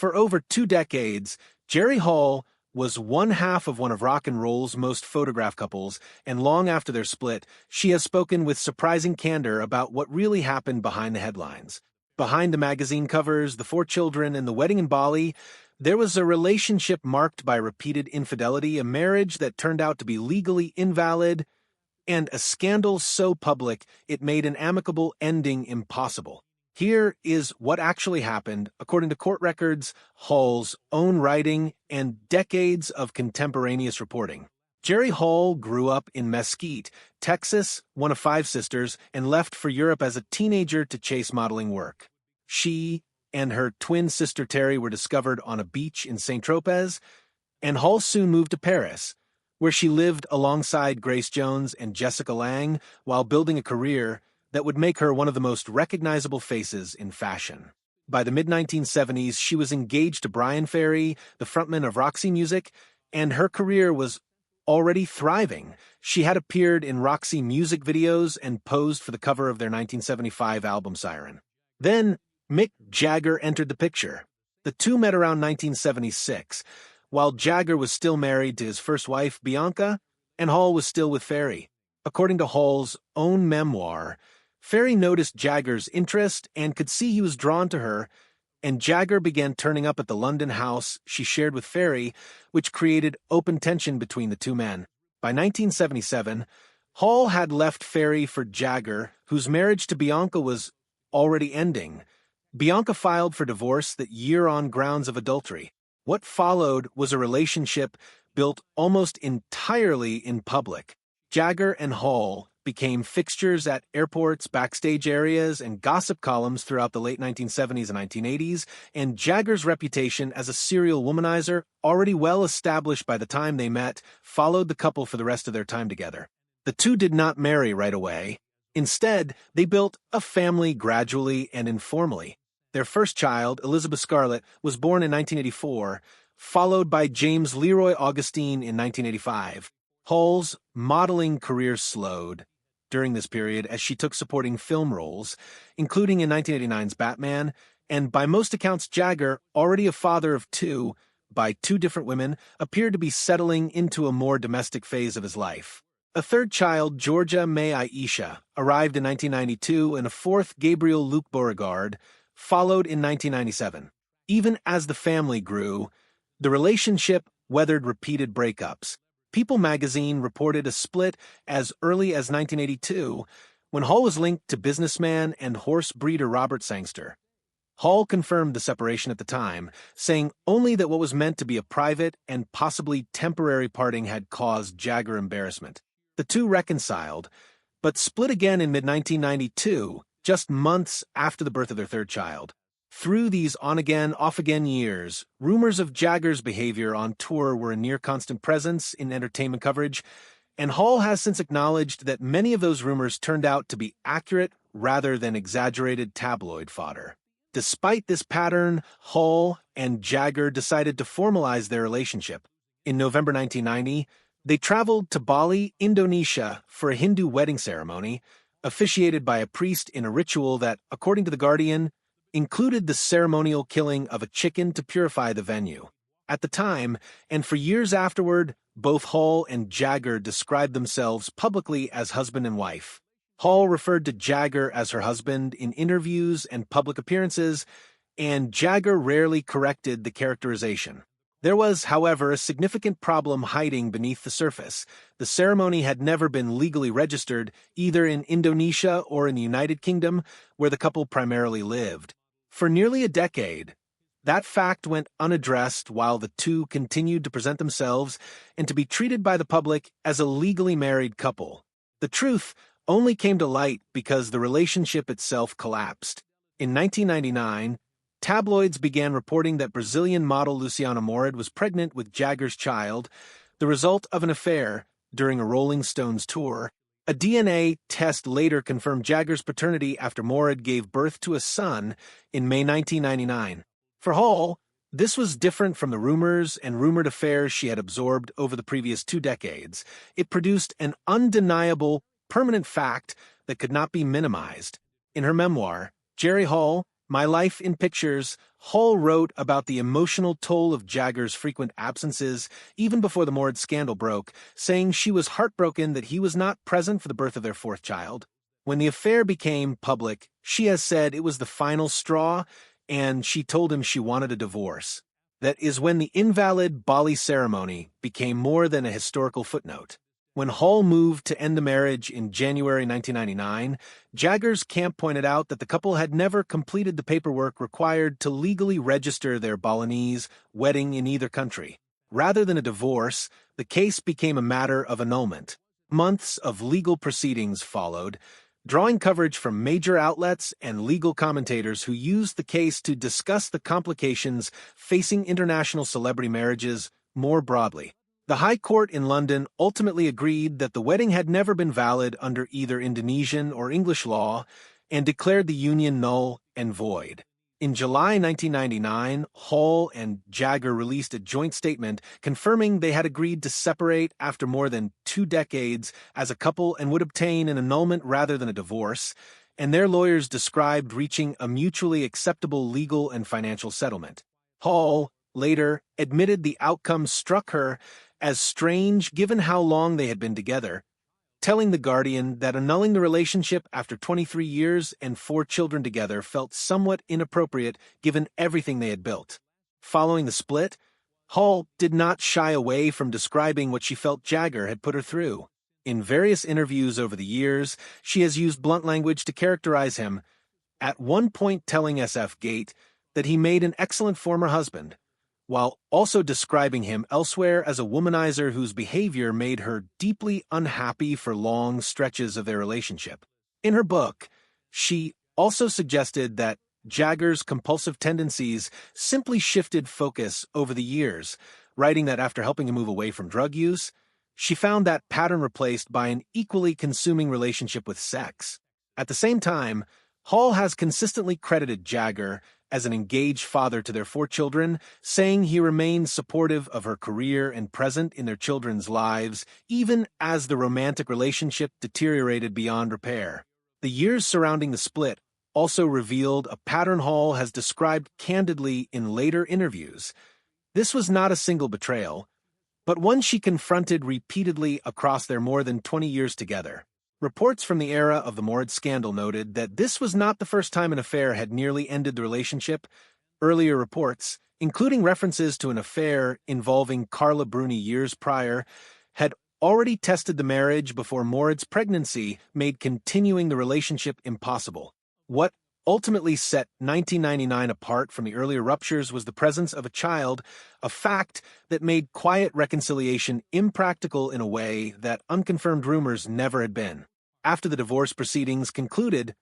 For over 2 decades, Jerry Hall was one half of one of rock and roll's most photographed couples, and long after their split, she has spoken with surprising candor about what really happened behind the headlines. Behind the magazine covers, the 4 children, and the wedding in Bali, there was a relationship marked by repeated infidelity, a marriage that turned out to be legally invalid, and a scandal so public it made an amicable ending impossible. Here is what actually happened, according to court records, Hall's own writing, and decades of contemporaneous reporting. Jerry Hall grew up in Mesquite, Texas, one of 5 sisters, and left for Europe as a teenager to chase modeling work. She and her twin sister Terry were discovered on a beach in Saint-Tropez, and Hall soon moved to Paris, where she lived alongside Grace Jones and Jessica Lange while building a career that would make her one of the most recognizable faces in fashion. By the mid-1970s, she was engaged to Brian Ferry, the frontman of Roxy Music, and her career was already thriving. She had appeared in Roxy music videos and posed for the cover of their 1975 album Siren. Then, Mick Jagger entered the picture. The two met around 1976, while Jagger was still married to his first wife, Bianca, and Hall was still with Ferry. According to Hall's own memoir, Ferry noticed Jagger's interest and could see he was drawn to her, and Jagger began turning up at the London house she shared with Ferry, which created open tension between the two men. By 1977, Hall had left Ferry for Jagger, whose marriage to Bianca was already ending. Bianca filed for divorce that year on grounds of adultery. What followed was a relationship built almost entirely in public. Jagger and Hall became fixtures at airports, backstage areas, and gossip columns throughout the late 1970s and 1980s, and Jagger's reputation as a serial womanizer, already well established by the time they met, followed the couple for the rest of their time together. The two did not marry right away. Instead, they built a family gradually and informally. Their first child, Elizabeth Scarlett, was born in 1984, followed by James Leroy Augustine in 1985. Hall's modeling career slowed during this period as she took supporting film roles, including in 1989's Batman, and by most accounts Jagger, already a father of 2 by 2 different women, appeared to be settling into a more domestic phase of his life. A third child, Georgia May Aisha, arrived in 1992, and a fourth, Gabriel Luc Beauregard, followed in 1997. Even as the family grew, the relationship weathered repeated breakups. People magazine reported a split as early as 1982, when Hall was linked to businessman and horse breeder Robert Sangster. Hall confirmed the separation at the time, saying only that what was meant to be a private and possibly temporary parting had caused Jagger embarrassment. The two reconciled, but split again in mid-1992, just months after the birth of their third child. Through these on-again, off-again years, rumors of Jagger's behavior on tour were a near-constant presence in entertainment coverage, and Hall has since acknowledged that many of those rumors turned out to be accurate rather than exaggerated tabloid fodder. Despite this pattern, Hall and Jagger decided to formalize their relationship. In November 1990, they traveled to Bali, Indonesia, for a Hindu wedding ceremony, officiated by a priest in a ritual that, according to The Guardian, included the ceremonial killing of a chicken to purify the venue. At the time, and for years afterward, both Hall and Jagger described themselves publicly as husband and wife. Hall referred to Jagger as her husband in interviews and public appearances, and Jagger rarely corrected the characterization. There was, however, a significant problem hiding beneath the surface. The ceremony had never been legally registered, either in Indonesia or in the United Kingdom, where the couple primarily lived. For nearly a decade, that fact went unaddressed while the two continued to present themselves and to be treated by the public as a legally married couple. The truth only came to light because the relationship itself collapsed. In 1999, tabloids began reporting that Brazilian model Luciana Morid was pregnant with Jagger's child, the result of an affair during a Rolling Stones tour. A DNA test later confirmed Jagger's paternity after Morid gave birth to a son in May 1999. For Hall, this was different from the rumors and rumored affairs she had absorbed over the previous 2 decades. It produced an undeniable, permanent fact that could not be minimized. In her memoir, Jerry Hall, My Life in Pictures, Hall wrote about the emotional toll of Jagger's frequent absences even before the Mord scandal broke, saying she was heartbroken that he was not present for the birth of their fourth child. When the affair became public, she has said it was the final straw, and she told him she wanted a divorce. That is when the invalid Bali ceremony became more than a historical footnote. When Hall moved to end the marriage in January 1999, Jagger's camp pointed out that the couple had never completed the paperwork required to legally register their Balinese wedding in either country. Rather than a divorce, the case became a matter of annulment. Months of legal proceedings followed, drawing coverage from major outlets and legal commentators who used the case to discuss the complications facing international celebrity marriages more broadly. The High Court in London ultimately agreed that the wedding had never been valid under either Indonesian or English law and declared the union null and void. In July 1999, Hall and Jagger released a joint statement confirming they had agreed to separate after more than 2 decades as a couple and would obtain an annulment rather than a divorce, and their lawyers described reaching a mutually acceptable legal and financial settlement. Hall later admitted the outcome struck her as strange given how long they had been together, telling The Guardian that annulling the relationship after 23 years and 4 children together felt somewhat inappropriate given everything they had built. Following the split, Hall did not shy away from describing what she felt Jagger had put her through. In various interviews over the years, she has used blunt language to characterize him, at one point telling SF Gate that he made an excellent former husband, while also describing him elsewhere as a womanizer whose behavior made her deeply unhappy for long stretches of their relationship. In her book, she also suggested that Jagger's compulsive tendencies simply shifted focus over the years, writing that after helping him move away from drug use, she found that pattern replaced by an equally consuming relationship with sex. At the same time, Hall has consistently credited Jagger as an engaged father to their 4 children, saying he remains supportive of her career and present in their children's lives, even as the romantic relationship deteriorated beyond repair. The years surrounding the split also revealed a pattern Hall has described candidly in later interviews. This was not a single betrayal, but one she confronted repeatedly across their more than 20 years together. Reports from the era of the Mord scandal noted that this was not the first time an affair had nearly ended the relationship. Earlier reports, including references to an affair involving Carla Bruni years prior, had already tested the marriage before Mord's pregnancy made continuing the relationship impossible. What ultimately set 1999 apart from the earlier ruptures was the presence of a child, a fact that made quiet reconciliation impractical in a way that unconfirmed rumors never had been. After the divorce proceedings concluded,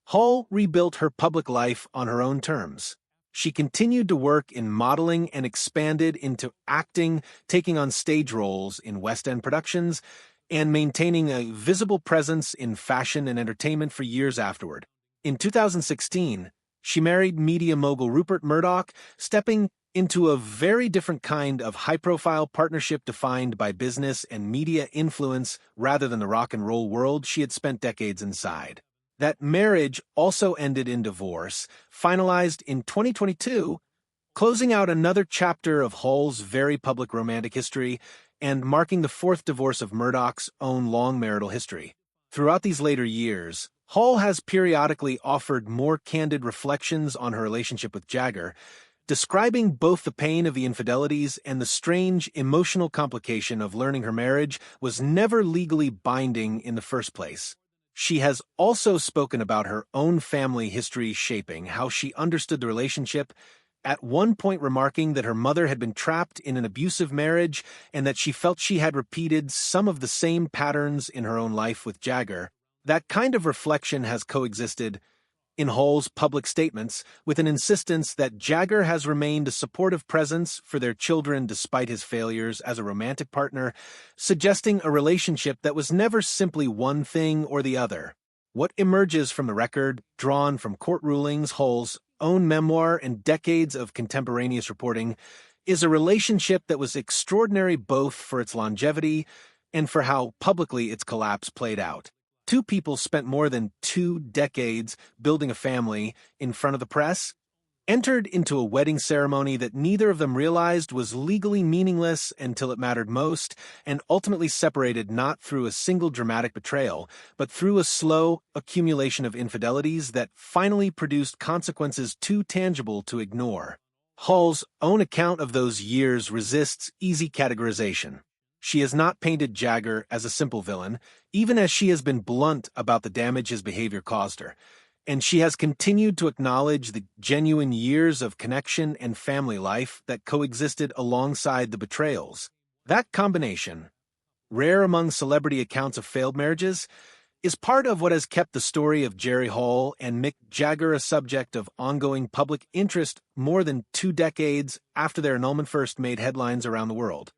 Hall rebuilt her public life on her own terms. She continued to work in modeling and expanded into acting, taking on stage roles in West End productions, and maintaining a visible presence in fashion and entertainment for years afterward. In 2016, she married media mogul Rupert Murdoch, stepping into a very different kind of high-profile partnership defined by business and media influence rather than the rock and roll world she had spent decades inside. That marriage also ended in divorce, finalized in 2022, closing out another chapter of Hall's very public romantic history and marking the 4th divorce of Murdoch's own long marital history. Throughout these later years, Hall has periodically offered more candid reflections on her relationship with Jagger, describing both the pain of the infidelities and the strange emotional complication of learning her marriage was never legally binding in the first place. She has also spoken about her own family history shaping how she understood the relationship, at one point remarking that her mother had been trapped in an abusive marriage and that she felt she had repeated some of the same patterns in her own life with Jagger. That kind of reflection has coexisted in Hall's public statements with an insistence that Jagger has remained a supportive presence for their children despite his failures as a romantic partner, suggesting a relationship that was never simply one thing or the other. What emerges from the record, drawn from court rulings, Hall's own memoir, and decades of contemporaneous reporting, is a relationship that was extraordinary both for its longevity and for how publicly its collapse played out. Two people spent more than 2 decades building a family in front of the press, entered into a wedding ceremony that neither of them realized was legally meaningless until it mattered most, and ultimately separated not through a single dramatic betrayal, but through a slow accumulation of infidelities that finally produced consequences too tangible to ignore. Hall's own account of those years resists easy categorization. She has not painted Jagger as a simple villain, even as she has been blunt about the damage his behavior caused her, and she has continued to acknowledge the genuine years of connection and family life that coexisted alongside the betrayals. That combination, rare among celebrity accounts of failed marriages, is part of what has kept the story of Jerry Hall and Mick Jagger a subject of ongoing public interest more than 2 decades after their annulment first made headlines around the world.